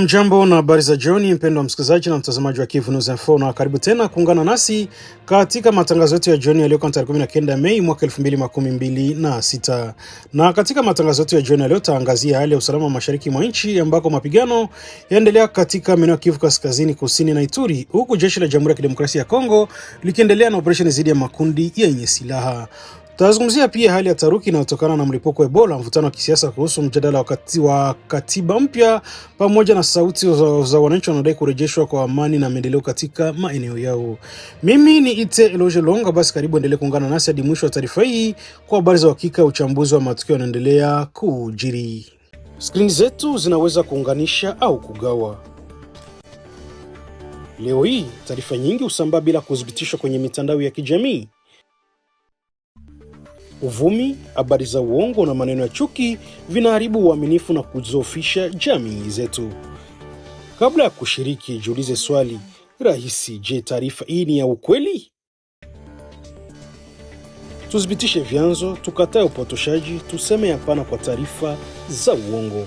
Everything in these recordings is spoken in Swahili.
Jambo na habari za jioni, mpendwa msikilizaji na mtazamaji wa Kivu News Info, na karibu tena kuungana nasi katika matangazo yetu ya jioni yaliyo kwa tarehe 19 Mei mwaka 2026. Na katika matangazo yetu ya jioni leo tutaangazia hali ya usalama mashariki mwa nchi ambako mapigano yaendelea katika maeneo ya Kivu Kaskazini, Kusini na Ituri, huku jeshi la Jamhuri ya Kidemokrasia ya Kongo likiendelea na operesheni dhidi ya makundi yenye silaha. Tutazungumzia pia hali ya taharuki inayotokana na mlipuko wa Ebola, mvutano wa kisiasa kuhusu mjadala wa katiba mpya, pamoja na sauti za wananchi wanaodai kurejeshwa kwa amani na maendeleo katika maeneo yao. Mimi ni Ite Eloge Longa, basi karibu endelee kuungana nasi hadi mwisho wa taarifa hii kwa habari za hakika, uchambuzi wa matukio yanaendelea kujiri. Skrini zetu zinaweza kuunganisha au kugawa. Leo hii taarifa nyingi husambaa bila kuthibitishwa kwenye mitandao ya kijamii. Uvumi, habari za uongo na maneno ya chuki vinaharibu uaminifu na kudhoofisha jamii zetu. Kabla ya kushiriki, jiulize swali rahisi: je, taarifa hii ni ya ukweli? Tuthibitishe vyanzo, tukatae upotoshaji, tuseme hapana kwa taarifa za uongo.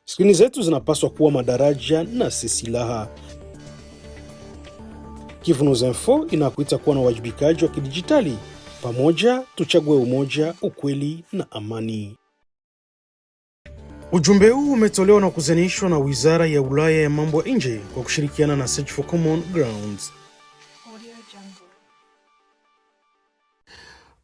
Skrini zetu zinapaswa kuwa madaraja na si silaha. Kivu News Info inakuita kuwa na uwajibikaji wa kidijitali. Pamoja tuchague umoja, ukweli na amani. Ujumbe huu umetolewa na kuzanishwa na Wizara ya Ulaya ya Mambo ya Nje kwa kushirikiana na Search for Common Grounds.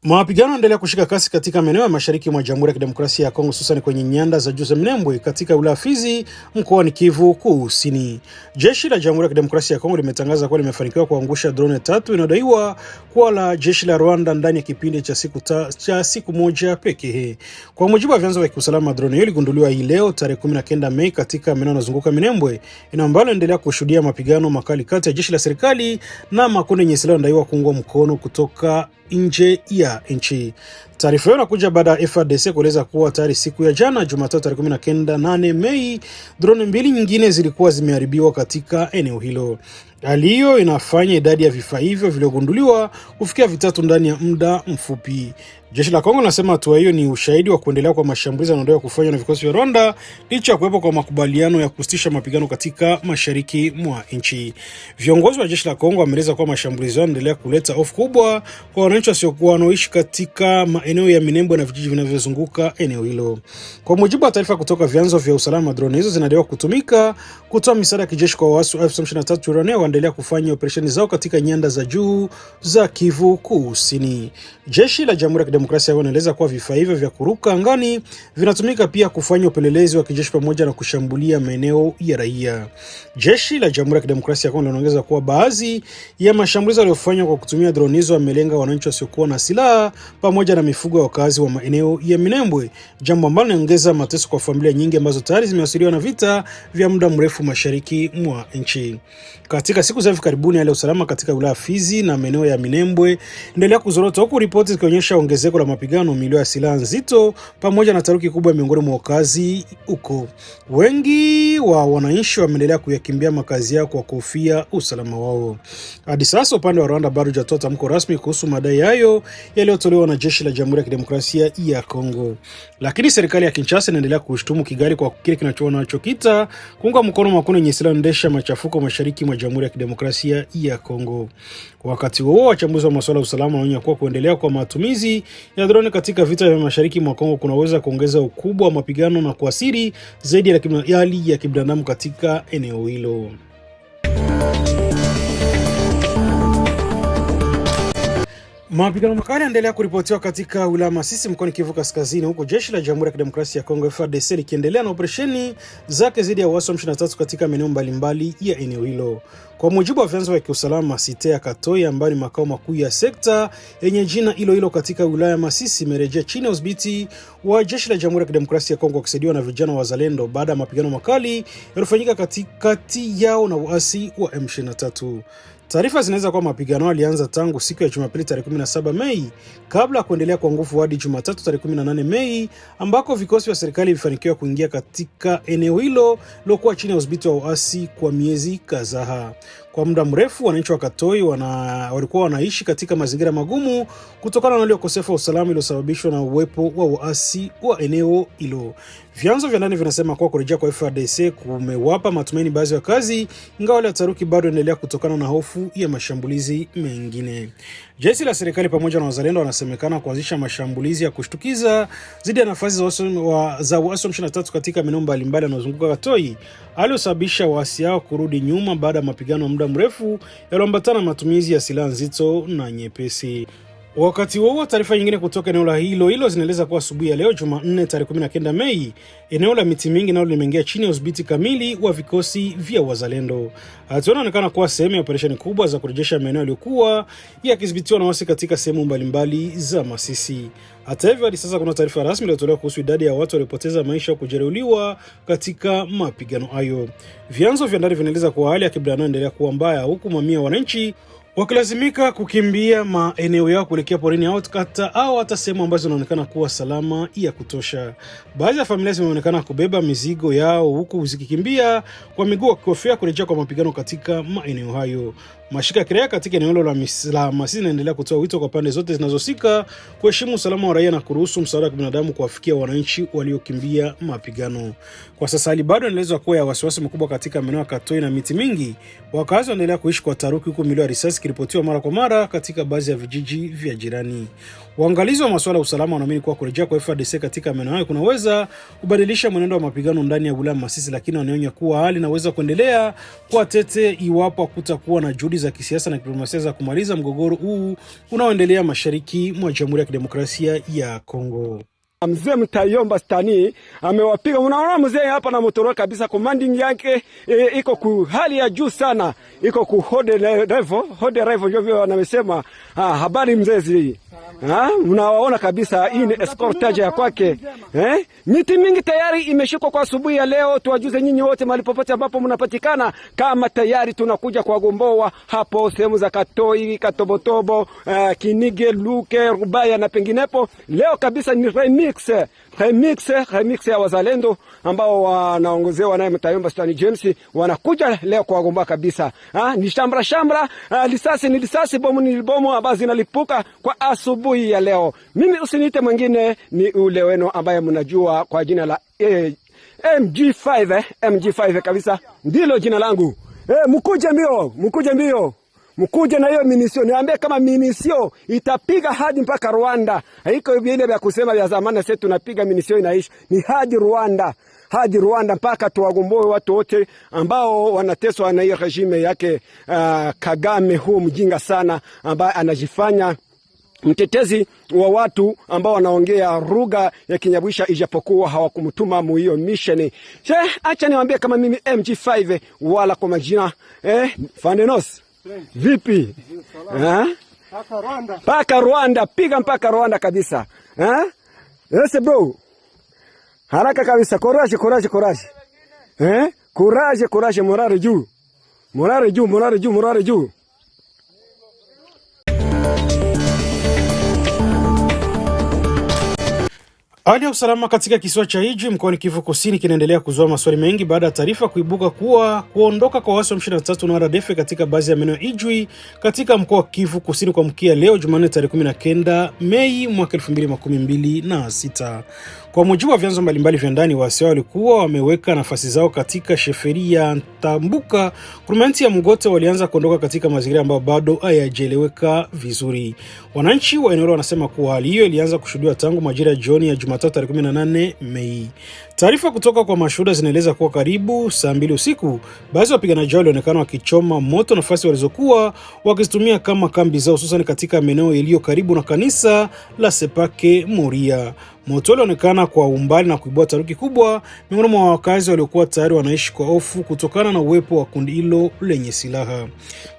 Mapigano yanaendelea kushika kasi katika maeneo ya mashariki mwa Jamhuri ya Kidemokrasia ya Kongo, hususan kwenye nyanda za juu za Minembwe katika wilaya Fizi mkoani Kivu Kusini. Jeshi la Jamhuri ya Kidemokrasia ya Kongo limetangaza kuwa limefanikiwa kuangusha drone 3 inayodaiwa kuwa la jeshi la Rwanda ndani ya kipindi cha siku moja pekee. Kwa mujibu wa vyanzo vya kiusalama, drone hiyo iligunduliwa hii leo tarehe 19 Mei katika maeneo yanayozunguka Minembwe, ambalo linaendelea kushuhudia mapigano makali kati ya jeshi la serikali na makundi yenye silaha yanadaiwa kuungwa mkono kutoka nje ya nchi. Taarifa hiyo inakuja baada ya FARDC kueleza kuwa tayari siku ya jana Jumatatu tarehe 19 Mei drone 2 nyingine zilikuwa zimeharibiwa katika eneo hilo. Hali hiyo inafanya idadi ya vifaa hivyo vilivyogunduliwa kufikia 3 ndani ya muda mfupi. Jeshi la Kongo linasema hatua hiyo ni ushahidi wa kuendelea kwa mashambulizi yanayodaiwa kufanywa na vikosi vya Rwanda licha ya kuwepo kwa makubaliano ya kusitisha mapigano katika mashariki mwa nchi. Viongozi wa jeshi la Kongo wameeleza kuwa mashambulizi yanaendelea kuleta hofu kubwa kwa wananchi wasiokuwa wanaoishi katika maeneo ya Minembwe na vijiji vinavyozunguka eneo hilo. Kwa mujibu wa taarifa kutoka vyanzo vya usalama, drone hizo zinadaiwa kutumika kutoa misaada ya kijeshi kwa waasi wa M23 wanaoendelea kufanya operesheni zao katika nyanda za juu za Kivu Kusini. Jeshi la Jamhuri ya Kidemokrasia wanaeleza kuwa vifaa hivyo vya kuruka angani vinatumika pia kufanya upelelezi wa kijeshi pamoja na kushambulia maeneo ya raia. Jeshi la Jamhuri ya Kidemokrasia linaongeza kuwa baadhi ya mashambulizi yaliyofanywa kwa kutumia drone hizo yamelenga wananchi wasiokuwa na silaha pamoja na mifugo ya wakazi wa maeneo ya Minembwe, jambo ambalo linaongeza mateso kwa familia nyingi ambazo tayari zimeathiriwa na vita vya muda mrefu mashariki mwa nchi. Katika siku za hivi karibuni, hali ya usalama katika wilaya Fizi na maeneo ya Minembwe endelea kuzorota, huku ripoti zikionyesha ongezeko la mapigano, milio ya silaha nzito pamoja na taharuki kubwa miongoni mwa wakazi huko. Wengi wa wananchi wameendelea kuyakimbia makazi yao kwa kuhofia usalama wao. Hadi sasa upande wa Rwanda bado hajatoa tamko rasmi kuhusu madai hayo yaliyotolewa na jeshi la Jamhuri ya Kidemokrasia ya Kongo. Lakini serikali ya Kinshasa inaendelea kushtumu Kigali kwa kile kinachokita kuunga mkono makundi yenye silaha ndesha machafuko mashariki mwa Jamhuri ya Kidemokrasia ya Kongo. Wakati huo, wachambuzi wa masuala ya usalama wanaonya kuwa kuendelea kwa matumizi ya drone katika vita vya mashariki mwa Kongo kunaweza kuongeza ukubwa wa mapigano na kuathiri zaidi ya hali ya kibinadamu katika eneo hilo. Mapigano makali yanaendelea kuripotiwa katika wilaya Masisi mkoani Kivu Kaskazini, huko jeshi la Jamhuri ya Kidemokrasia ya Kongo FARDC likiendelea na operesheni zake dhidi ya waasi wa M23 katika maeneo mbalimbali ya eneo hilo. Kwa mujibu wa vyanzo vya kiusalama, site ya Katoi ambayo ni makao makuu ya sekta yenye jina hilo katika wilaya Masisi imerejea chini ya udhibiti wa jeshi la Jamhuri ya Kidemokrasia ya Kongo kusaidiwa na vijana wazalendo baada ya mapigano makali yaliyofanyika kati yao na waasi wa M23. Taarifa zinaweza kuwa mapigano yalianza tangu siku ya Jumapili tarehe 17 Mei kabla ya kuendelea kwa nguvu hadi Jumatatu tarehe 18 Mei ambako vikosi vya serikali vilifanikiwa kuingia katika eneo hilo lilokuwa chini ya udhibiti wa waasi kwa miezi kadhaa. Kwa muda mrefu wananchi wa Katoi walikuwa wanaishi katika mazingira magumu kutokana na ile ukosefu wa usalama uliosababishwa na uwepo wa waasi wa eneo hilo. Vyanzo vya ndani vinasema kuwa kurejea kwa FARDC kumewapa matumaini baadhi ya wakazi, ingawa wale taharuki bado inaendelea kutokana na hofu ya mashambulizi mengine. Jeshi la serikali pamoja na wazalendo wanasemekana kuanzisha mashambulizi ya kushtukiza dhidi ya nafasi za waasi 23 katika maeneo mbalimbali yanayozunguka Katoi, aliyosababisha waasi hao kurudi nyuma baada ya mapigano ya muda mrefu yaliyoambatana na matumizi ya silaha nzito na nyepesi. Wakati huo taarifa nyingine kutoka eneo la hilo zinaeleza kuwa asubuhi ya leo Jumanne tarehe 19 Mei, eneo la Miti Mingi nalo limeingia chini ya udhibiti kamili wa vikosi vya wazalendo. Hatua inaonekana kuwa sehemu ya operesheni kubwa za kurejesha maeneo yaliyokuwa yakidhibitiwa na waasi katika sehemu mbalimbali za Masisi. Hata hivyo hadi sasa kuna taarifa rasmi iliyotolewa kuhusu idadi ya watu waliopoteza maisha au kujeruhiwa katika mapigano hayo. Vyanzo vya ndani vinaeleza kuwa hali ya kibinadamu inaendelea kuwa mbaya, huku mamia wananchi wakilazimika kukimbia maeneo yao kuelekea porini au hata sehemu ambazo zinaonekana kuwa salama ya kutosha. Baadhi ya familia zimeonekana kubeba mizigo yao huku zikikimbia kwa miguu wakihofia kurejea kwa mapigano katika maeneo hayo. Mashirika ya kiraia katika eneo hilo la Masisi inaendelea kutoa wito kwa pande zote zinazohusika kuheshimu usalama wa raia na kuruhusu msaada wa kibinadamu kuwafikia wananchi waliokimbia mapigano. Kwa sasa hali bado inaelezwa kuwa ya wasiwasi mkubwa katika maeneo ya Katoi na Miti Mingi. Wakazi wanaendelea kuishi kwa taharuki huku milio ya risasi ikiripotiwa mara kwa mara katika baadhi ya vijiji vya jirani. Waangalizi wa masuala ya usalama wanaamini kuwa kurejea kwa FARDC katika maeneo hayo kunaweza kubadilisha mwenendo wa mapigano ndani ya wilaya Masisi, lakini wanaonya kuwa hali inaweza kuendelea kwa tete iwapo kutakuwa na juhudi za kisiasa na diplomasia za kumaliza mgogoro huu unaoendelea mashariki mwa Jamhuri ya Kidemokrasia ya Kongo. Mzee Mtayomba Stani amewapiga. Unaona mzee hapa na motoro kabisa, commanding yake iko ku hali ya juu sana, iko ku hode level hivyo wanasema. Habari mzee zi. Unawaona kabisa hii ni escortage ya kwake. Miti Mingi tayari imeshikwa kwa asubuhi ya leo. Tuwajuze nyinyi wote mahali popote ambapo mnapatikana kama tayari tunakuja kwa gomboa hapo sehemu za Katoi, Katobotobo, Kinige, Luke, Rubaya na penginepo. Leo kabisa ni remix ya wazalendo ambao wanaongozewa naye Mtayomba Stani James wanakuja leo kwa gomboa kabisa. Ni shambra, lisasi, bomu ni bomu ambazo zinalipuka kwa asubuhi ya leo. Mimi usiniite mwingine, ni ule wenu ambaye mnajua kwa jina la MG5 kabisa, ndilo jina langu. Mkuje mbio. Mkuje na hiyo minisio. Niambie kama minisio itapiga hadi mpaka Rwanda. Haiko vile vya kusema vya zamani sasa tunapiga minisio inaishi. Ni hadi Rwanda mpaka tuwagomboe watu wote ambao wanateswa na hiyo regime yake Kagame, huu mjinga sana ambaye anajifanya mtetezi wa watu ambao wanaongea lugha ya Kinyabwisha ijapokuwa hawakumtuma mu hiyo mission. Acha niwaambie kama mimi MG5 wala kwa majina Fandenos. Vipi? Paka Rwanda, piga mpaka Rwanda kabisa. Yes bro. Haraka kabisa, courage. Courage, morale juu. Hali ya usalama katika kisiwa cha Ijwi mkoani Kivu Kusini kinaendelea kuzua maswali mengi baada ya taarifa kuibuka kuwa kuondoka kwa waasi wa M23 na RDF katika baadhi ya maeneo ya Ijwi katika mkoa wa Kivu Kusini kwa mkia leo Jumanne tarehe 19 Mei mwaka 2026. Kwa mujibu wa vyanzo mbalimbali vya ndani, waasi walikuwa wameweka nafasi zao katika sheferi ya Ntambuka, kurumenti ya Mugote. Walianza kuondoka katika mazingira ambayo bado hayajaeleweka vizuri. Wananchi wa eneo wanasema kuwa hali hiyo ilianza kushuhudiwa tangu majira ya jioni ya Jumatatu tarehe 18 Mei. Taarifa kutoka kwa mashuhuda zinaeleza kuwa karibu saa 2 usiku baadhi ya wapiganaji walionekana wakichoma moto nafasi walizokuwa wakizitumia kama kambi zao, hususan katika maeneo yaliyo karibu na kanisa la Sepake Moria. Moto ulionekana kwa umbali na kuibua taharuki kubwa miongoni mwa wakazi waliokuwa tayari wanaishi kwa hofu kutokana na uwepo wa kundi hilo lenye silaha.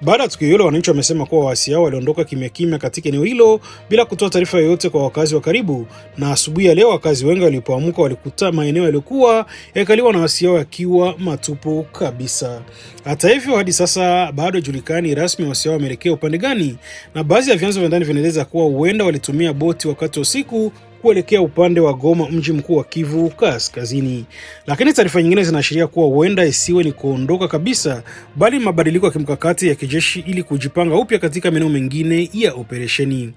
Baada ya tukio hilo, wananchi wamesema kuwa waasi hao waliondoka kimya katika eneo hilo bila kutoa taarifa yoyote kwa wakazi wa karibu, na asubuhi ya leo wakazi wengi walipoamka walikuta maeneo yaliokuwa yakaliwa na waasi hao yakiwa matupu kabisa. Hata hivyo, hadi sasa bado haijulikani rasmi waasi hao wameelekea upande gani, na baadhi ya vyanzo vya ndani vinaeleza kuwa huenda walitumia boti wakati wa usiku kuelekea upande wa Goma, mji mkuu wa Kivu Kaskazini. Lakini taarifa nyingine zinaashiria kuwa huenda isiwe ni kuondoka kabisa, bali mabadiliko ya kimkakati ya kijeshi ili kujipanga upya katika maeneo mengine ya operesheni.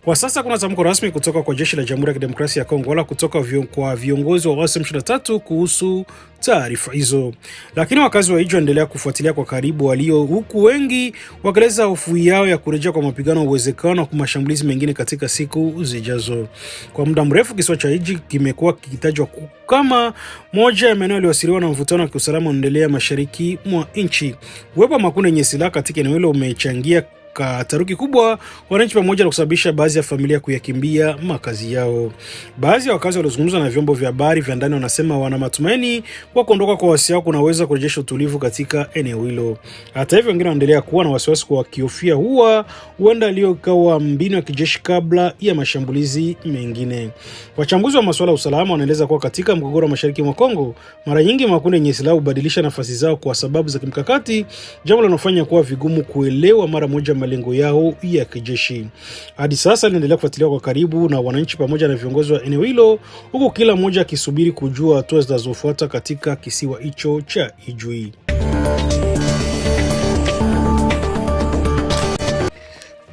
Kwa sasa kuna tamko rasmi kutoka kwa jeshi la Jamhuri ya Kidemokrasia ya Kongo wala kutoka kwa viongozi wa M23 kuhusu taarifa hizo. Lakini wakazi wa Ijwi endelea kufuatilia kwa karibu walio, huku wengi wakieleza hofu yao ya kurejea kwa mapigano, uwezekano wa mashambulizi mengine katika siku zijazo. Kwa muda mrefu kisiwa cha Ijwi kimekuwa kikitajwa kama moja ya maeneo yaliyoathiriwa na mvutano wa kiusalama unaendelea mashariki mwa nchi. Uwepo wa makundi yenye silaha katika eneo hilo umechangia taharuki kubwa wananchi pamoja na kusababisha baadhi ya familia kuyakimbia makazi yao. Baadhi ya wakazi waliozungumza na vyombo vya habari vya ndani wanasema wana matumaini kwa kuondoka kwa waasi hao kunaweza kurejesha utulivu katika eneo hilo. Hata hivyo, wengine wanaendelea kuwa na wasiwasi kwa kiofia huenda aliyokawa mbinu ya kijeshi kabla ya mashambulizi mengine. Wachambuzi wa masuala ya usalama wanaeleza kuwa katika mgogoro wa mashariki mwa Kongo, mara nyingi makundi yenye silaha hubadilisha nafasi zao kwa sababu za kimkakati, jambo linalofanya kuwa vigumu kuelewa mara moja malengo yao ya kijeshi. Hadi sasa linaendelea kufuatiliwa kwa karibu na wananchi pamoja na viongozi wa eneo hilo, huku kila mmoja akisubiri kujua hatua zitazofuata katika kisiwa hicho cha Ijwi.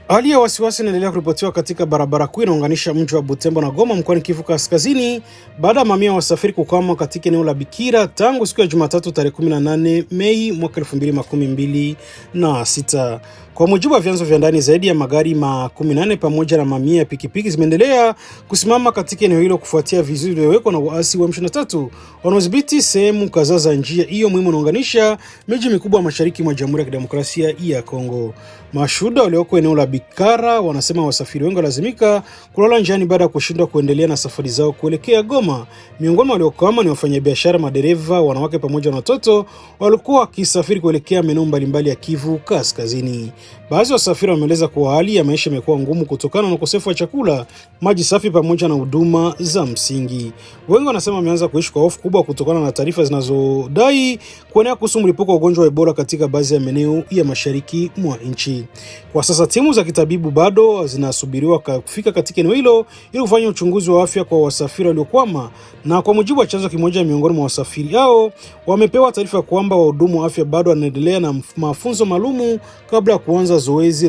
Hali ya wasiwasi inaendelea kuripotiwa katika barabara kuu inaunganisha mji wa Butembo na Goma mkoani Kivu Kaskazini baada ya mamia wasafiri kukwama katika eneo la Bikira tangu siku ya Jumatatu tarehe 18 Mei mwaka 2026. Kwa mujibu wa vyanzo vya ndani, zaidi ya magari 18 pamoja na mamia ya pikipiki zimeendelea kusimama katika eneo hilo kufuatia vizuizi vilivyowekwa na waasi wa M23 wanaodhibiti sehemu kadhaa za njia hiyo muhimu inaunganisha miji mikubwa mashariki mwa Jamhuri ya Kidemokrasia ya Kongo. Mashuhuda walioko eneo la Bikara wanasema wasafiri wengi walazimika kulala njiani baada ya kushindwa kuendelea na safari zao kuelekea Goma. Miongoni waliokwama ni wafanyabiashara, madereva, wanawake pamoja na watoto walikuwa wakisafiri kuelekea maeneo mbalimbali ya Kivu Kaskazini. Baadhi ya wasafiri wameeleza kuwa hali ya maisha imekuwa ngumu kutokana na ukosefu wa chakula, maji safi pamoja na huduma za msingi. Wengi wanasema wameanza kuishi kwa hofu kubwa kutokana na taarifa zinazodai kuenea kuhusu mlipuko wa ugonjwa wa Ebola katika baadhi ya maeneo ya mashariki mwa nchi. Kwa sasa timu za kitabibu bado zinasubiriwa kufika katika eneo hilo ili kufanya uchunguzi wa afya kwa wasafiri waliokwama, na kwa mujibu wa chanzo kimoja miongoni mwa wasafiri hao wamepewa taarifa kwamba wahudumu wa afya bado wanaendelea na mafunzo maalumu kabla ya kuanza zoezi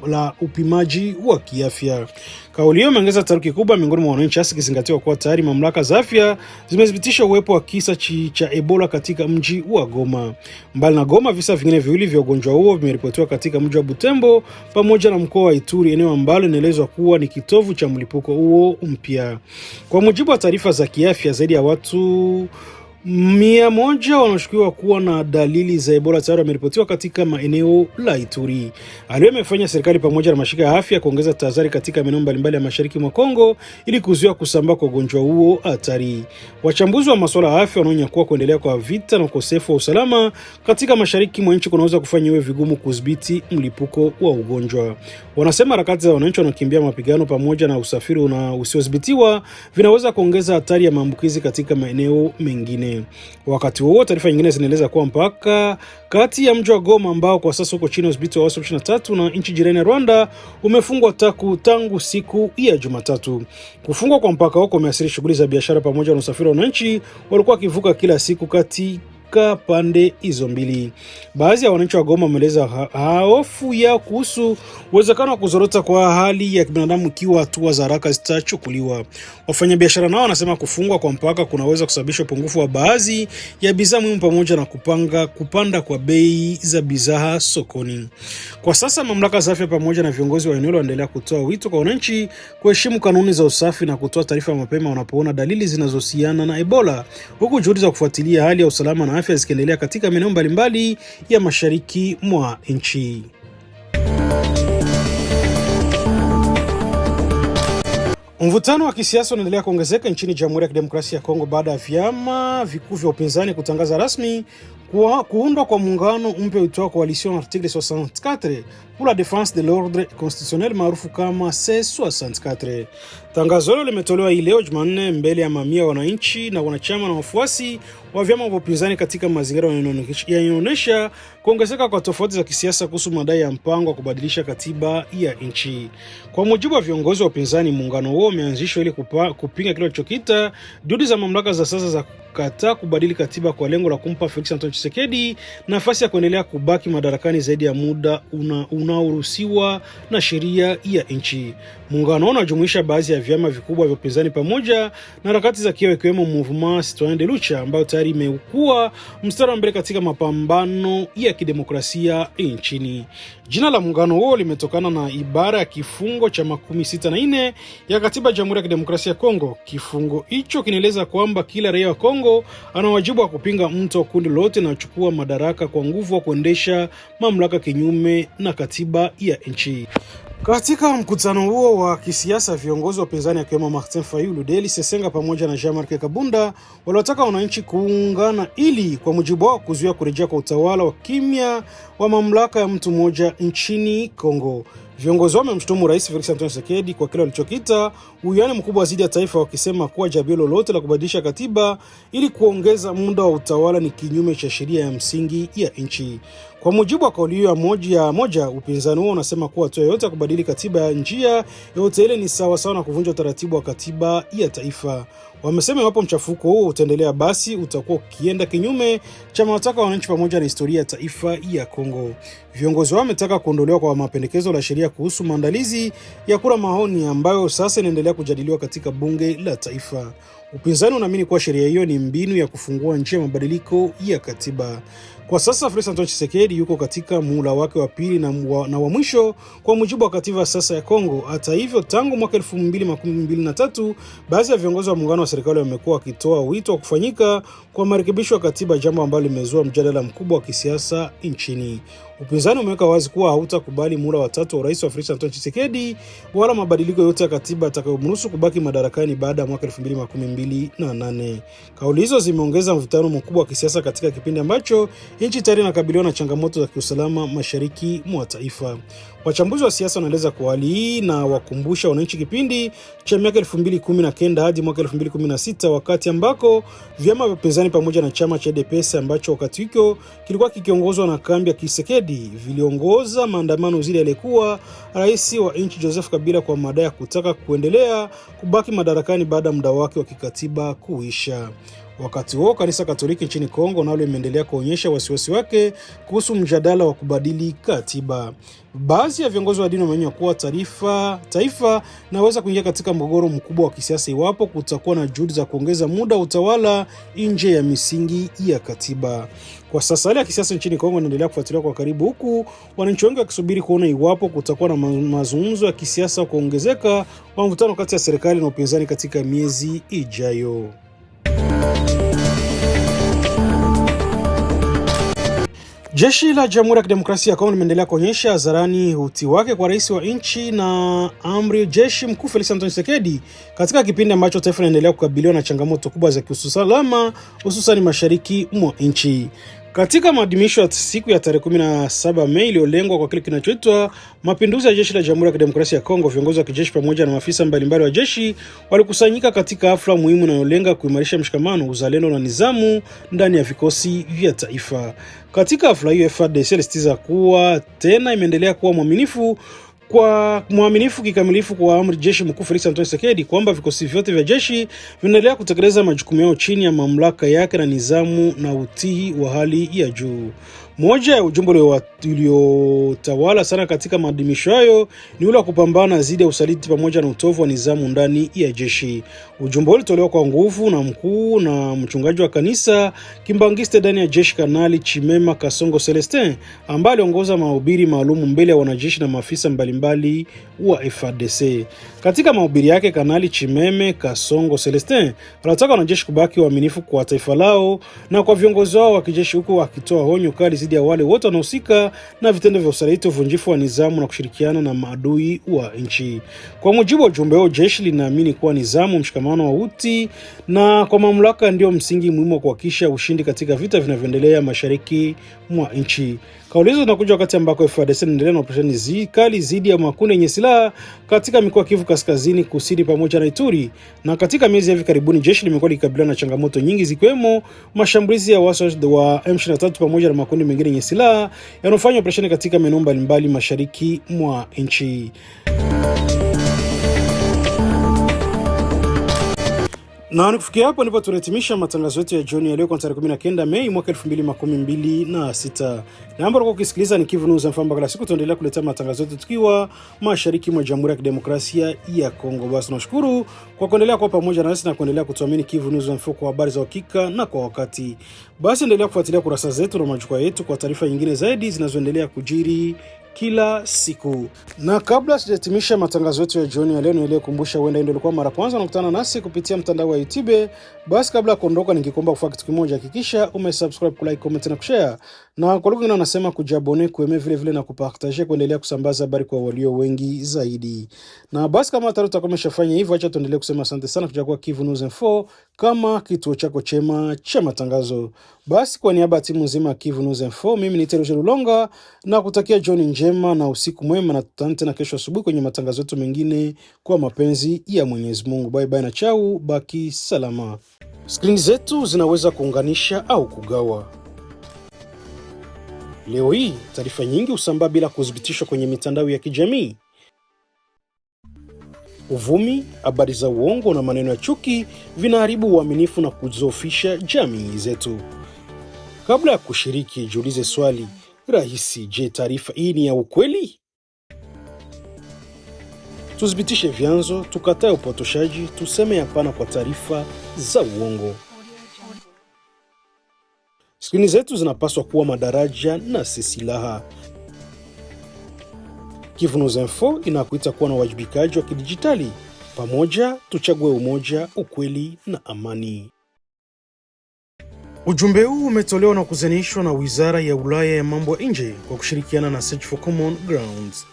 la upimaji wa kiafya. Kauli hiyo imeongeza taharuki kubwa miongoni mwa wananchi, hasa ikizingatiwa kuwa tayari mamlaka za afya zimethibitisha uwepo wa kisa cha Ebola katika mji wa Goma. Mbali na Goma, visa vingine viwili vya ugonjwa huo vimeripotiwa katika mji wa Butembo pamoja na mkoa wa Ituri, eneo ambalo linaelezwa kuwa ni kitovu cha mlipuko huo mpya. Kwa mujibu wa taarifa za kiafya, zaidi ya watu 100 wanashukiwa kuwa na dalili za Ebola tayari wameripotiwa katika maeneo la Ituri. Hali imefanya serikali pamoja na mashirika ya afya kuongeza tahadhari katika maeneo mbalimbali ya mashariki mwa Kongo ili kuzuia kusambaa kwa ugonjwa huo hatari. Wachambuzi wa masuala ya afya wanaonya kuwa kuendelea kwa vita na ukosefu wa usalama katika mashariki mwa nchi kunaweza kufanya iwe vigumu kudhibiti mlipuko wa ugonjwa. Wanasema harakati za wananchi wanaokimbia mapigano pamoja na usafiri usiodhibitiwa vinaweza kuongeza hatari ya maambukizi katika maeneo mengine. Wakati huo, taarifa nyingine zinaeleza kuwa mpaka kati ya mji wa Goma ambao kwa sasa uko chini ya udhibiti wa waasi 23 na nchi jirani ya Rwanda umefungwa tangu siku ya Jumatatu. Kufungwa kwa mpaka huo kumeathiri shughuli za biashara pamoja na usafiri wa wananchi walikuwa wakivuka kila siku kati pande hizo mbili. Baadhi ya wananchi wa Goma wameeleza hofu yao kuhusu uwezekano wa kuzorota kwa hali ya kibinadamu ikiwa hatua za haraka zitachukuliwa. Wafanyabiashara nao wanasema kufungwa kwa mpaka kunaweza kusababisha upungufu wa baadhi ya bidhaa muhimu pamoja na kupanda kwa bei za bidhaa sokoni. Kwa sasa mamlaka za afya pamoja na viongozi wa eneo wanaendelea kutoa wito kwa wananchi kuheshimu kanuni za usafi na kutoa taarifa mapema wanapoona dalili zinazohusiana na Ebola, huku juhudi za kufuatilia hali ya usalama na afya zikiendelea katika maeneo mbalimbali ya mashariki mwa nchi. Mvutano wa kisiasa unaendelea kuongezeka nchini Jamhuri ya Kidemokrasia ya Kongo baada ya vyama vikuu vya upinzani kutangaza rasmi Kuundwa kwa muungano mpya uitwao Coalition Article 64 pour la défense de l'ordre constitutionnel maarufu kama C64. Tangazo hilo limetolewa hii leo Jumanne mbele ya mamia wananchi na wanachama na wafuasi wa vyama vya upinzani katika mazingira yanayoonyesha kuongezeka kwa tofauti za kisiasa kuhusu madai ya mpango wa kubadilisha katiba ya nchi. Kwa mujibu wa viongozi wa upinzani, muungano huo umeanzishwa ili kupinga kile kilichokiita juhudi za mamlaka za sasa za kukataa kubadili katiba kwa lengo la kumpa Felix Antoine Tshisekedi nafasi ya kuendelea kubaki madarakani zaidi ya muda unaoruhusiwa na sheria ya nchi. Muungano huo unajumuisha baadhi ya vyama vikubwa vya upinzani pamoja na harakati za kiewe ikiwemo Mouvement Citoyen de Lucha ambayo tayari imekuwa mstari wa mbele katika mapambano ya kidemokrasia nchini. Jina la muungano huo limetokana na ibara ya kifungo cha 64 ya katiba ya Jamhuri ya Kidemokrasia ya Kongo. Kifungo hicho kinaeleza kwamba kila raia wa Kongo ana wajibu wa kupinga mtu wa kundi lolote na kuchukua madaraka kwa nguvu wa kuendesha mamlaka kinyume na katiba ya nchi. Katika mkutano huo wa kisiasa, viongozi wa upinzani akiwemo Martin Fayulu, Deli Sesenga pamoja na Jean-Marc Kabunda waliotaka wananchi kuungana ili kwa mujibu wao kuzuia kurejea kwa utawala wa kimya wa mamlaka ya mtu mmoja nchini Kongo. Viongozi wao wamemshutumu Rais Felix Antoine Tshisekedi kwa kile walichokiita uwiano mkubwa zidi ya taifa, wakisema kuwa jaribio lolote la kubadilisha katiba ili kuongeza muda wa utawala ni kinyume cha sheria ya msingi ya nchi. Kwa mujibu wa kauli hiyo moja, upinzani huo unasema kuwa hatua yoyote ya kubadili katiba ya njia yote ile ni sawa na kuvunja utaratibu wa katiba ya taifa. Wamesema iwapo mchafuko huo utaendelea, basi utakuwa ukienda kinyume cha matakwa ya wananchi pamoja na historia ya taifa ya Kongo. Viongozi wao wametaka kuondolewa kwa mapendekezo la sheria kuhusu maandalizi ya kura maoni ambayo sasa inaendelea kujadiliwa katika bunge la taifa. Upinzani unaamini kuwa sheria hiyo ni mbinu ya kufungua njia ya mabadiliko ya katiba. Kwa sasa Felix Antoine Tshisekedi yuko katika muhula wake wa pili na wa mwisho kwa mujibu wa katiba sasa ya Kongo. Hata hivyo, tangu mwaka 2023 baadhi ya viongozi wa muungano wa serikali wamekuwa wakitoa wito wa kufanyika kwa marekebisho ya katiba, jambo ambalo limezua mjadala mkubwa wa kisiasa nchini. Upinzani umeweka wazi kuwa hautakubali muhula wa tatu wa Rais wa Felix Antoine Tshisekedi wala mabadiliko yote ya katiba atakayomruhusu kubaki madarakani baada ya mwaka 2028. Kauli hizo zimeongeza mvutano mkubwa wa kisiasa katika kipindi ambacho nchi tayari inakabiliwa na changamoto za kiusalama mashariki mwa taifa. Wachambuzi wa siasa wanaeleza kuwa hali hii na wakumbusha wananchi kipindi cha miaka 2019 hadi mwaka 2016, wakati ambako vyama vya upinzani pamoja na chama cha UDPS ambacho wakati huo kilikuwa kikiongozwa na kambi ya Tshisekedi viliongoza maandamano zile aliyekuwa rais wa nchi Joseph Kabila kwa madai ya kutaka kuendelea kubaki madarakani baada ya muda wake wa kikatiba kuisha. Wakati huo kanisa Katoliki nchini Kongo nalo limeendelea kuonyesha wasiwasi wake kuhusu mjadala wa kubadili katiba. Baadhi ya viongozi wa dini wameonya kuwa taifa naweza kuingia katika mgogoro mkubwa wa kisiasa iwapo kutakuwa na juhudi za kuongeza muda wa utawala nje ya misingi ya katiba. Kwa sasa hali ya kisiasa nchini Kongo inaendelea kufuatiliwa kwa karibu, huku wananchi wengi wakisubiri kuona iwapo kutakuwa na mazungumzo ya kisiasa kuongezeka kwa mvutano kati ya serikali na upinzani katika miezi ijayo. Jeshi la Jamhuri ya Kidemokrasia ya Kongo limeendelea kuonyesha hadharani utii wake kwa rais wa nchi na amri jeshi mkuu Felix Antoine Tshisekedi katika kipindi ambacho taifa linaendelea kukabiliwa na changamoto kubwa za kiusalama hususan mashariki mwa nchi. Katika maadhimisho ya siku ya tarehe 17 Mei iliyolengwa kwa kile kinachoitwa mapinduzi ya jeshi la Jamhuri ya Kidemokrasia ya Kongo, viongozi wa kijeshi pamoja na maafisa mbalimbali wa jeshi walikusanyika katika hafla muhimu inayolenga kuimarisha mshikamano, uzalendo na nidhamu ndani ya vikosi vya taifa. Katika hafla hiyo, FARDC ilisitiza kuwa tena imeendelea kuwa mwaminifu kikamilifu kwa amri jeshi mkuu Felix Antoine Tshisekedi kwamba vikosi vyote vya jeshi vinaendelea kutekeleza majukumu yao chini ya mamlaka yake na nidhamu na utii wa hali ya juu. Moja ya ujumbe uliotawala sana katika maadhimisho hayo ni ule wa kupambana dhidi ya usaliti pamoja na utovu wa nidhamu ndani ya jeshi. Ujumbe ulitolewa kwa nguvu na mkuu na mchungaji wa kanisa Kimbangiste ndani ya jeshi, Kanali Chimema Kasongo Celestin, ambaye aliongoza mahubiri maalum mbele ya wanajeshi na maafisa mbalimbali wa FARDC. Katika mahubiri yake, Kanali Chimeme Kasongo Celestin anataka wanajeshi kubaki waaminifu kwa taifa lao na kwa viongozi wao wa kijeshi, huku akitoa onyo kali dhidi ya wale wote wanaohusika na vitendo vya usaliti, uvunjifu wa nidhamu na kushirikiana na maadui wa nchi. Kwa mujibu wa ujumbe huo, jeshi linaamini kuwa nidhamu, mshikamano wa uti na kwa mamlaka ndio msingi muhimu wa kuhakikisha ushindi katika vita vinavyoendelea mashariki mwa nchi. Kauli hizo zinakuja wakati ambako FARDC inaendelea na operesheni kali dhidi ya makundi yenye silaha katika mikoa Kivu Kaskazini, Kusini pamoja na Ituri. Na katika miezi ya hivi karibuni jeshi limekuwa likikabiliana na changamoto nyingi zikiwemo mashambulizi ya waasi wa M23 pamoja na makundi mengine yenye silaha yanayofanya operesheni katika maeneo mbalimbali mashariki mwa nchi. Na kufikia hapo ndipo tunahitimisha matangazo yetu ya jioni ya leo kwa tarehe 19 Mei mwaka 2026. Naomba ukisikiliza ni Kivu News FM. Kila siku tuendelea kuleta matangazo yetu tukiwa mashariki mwa Jamhuri ya Kidemokrasia ya Kongo. Basi tunashukuru kwa kuendelea kwa pamoja nasi na kuendelea kutuamini Kivu News FM kwa habari za hakika na kwa wakati. Basi endelea kufuatilia kurasa zetu na majukwaa yetu kwa taarifa nyingine zaidi zinazoendelea kujiri kila siku. Na kabla sijatimisha matangazo yetu ya jioni ya leo, niendelee kukumbusha uenda ndio ulikuwa mara kwanza unakutana nasi kupitia mtandao wa YouTube. Basi kabla kuondoka, ningekomba kufanya kitu kimoja: hakikisha umesubscribe, kulike, comment na kushare. Na kwa lugha nyingine unasema kujabone, kueme vile na kupartager, kuendelea kusambaza habari kwa walio wengi zaidi. Na basi kama utakuwa umeshafanya hivyo, acha tuendelee kusema asante sana kwa Kivu News Info kama kituo chako chema cha matangazo. Basi kwa niaba ya timu nzima ya Kivu News Info, mimi ni Roger Lulonga na kutakia jioni njema na usiku mwema, na tutane tena kesho asubuhi kwenye matangazo yetu mengine kwa mapenzi ya Mwenyezi Mungu. Bye bye na chao, baki salama. Skrini zetu zinaweza kuunganisha au kugawa. Leo hii taarifa nyingi husambaa bila kuthibitishwa kwenye mitandao ya kijamii. Uvumi, habari za uongo na maneno ya chuki vinaharibu uaminifu na kudhoofisha jamii zetu. Kabla ya kushiriki, jiulize swali rahisi: je, taarifa hii ni ya ukweli? Tuthibitishe vyanzo, tukatae upotoshaji, tuseme hapana kwa taarifa za uongo. Skrini zetu zinapaswa kuwa madaraja na si silaha. Kivu News Info inakuita kuwa na wajibikaji wa kidijitali. Pamoja tuchague umoja, ukweli na amani. Ujumbe huu umetolewa na kuzanishwa na Wizara ya Ulaya ya Mambo ya Nje kwa kushirikiana na Search for Common Grounds.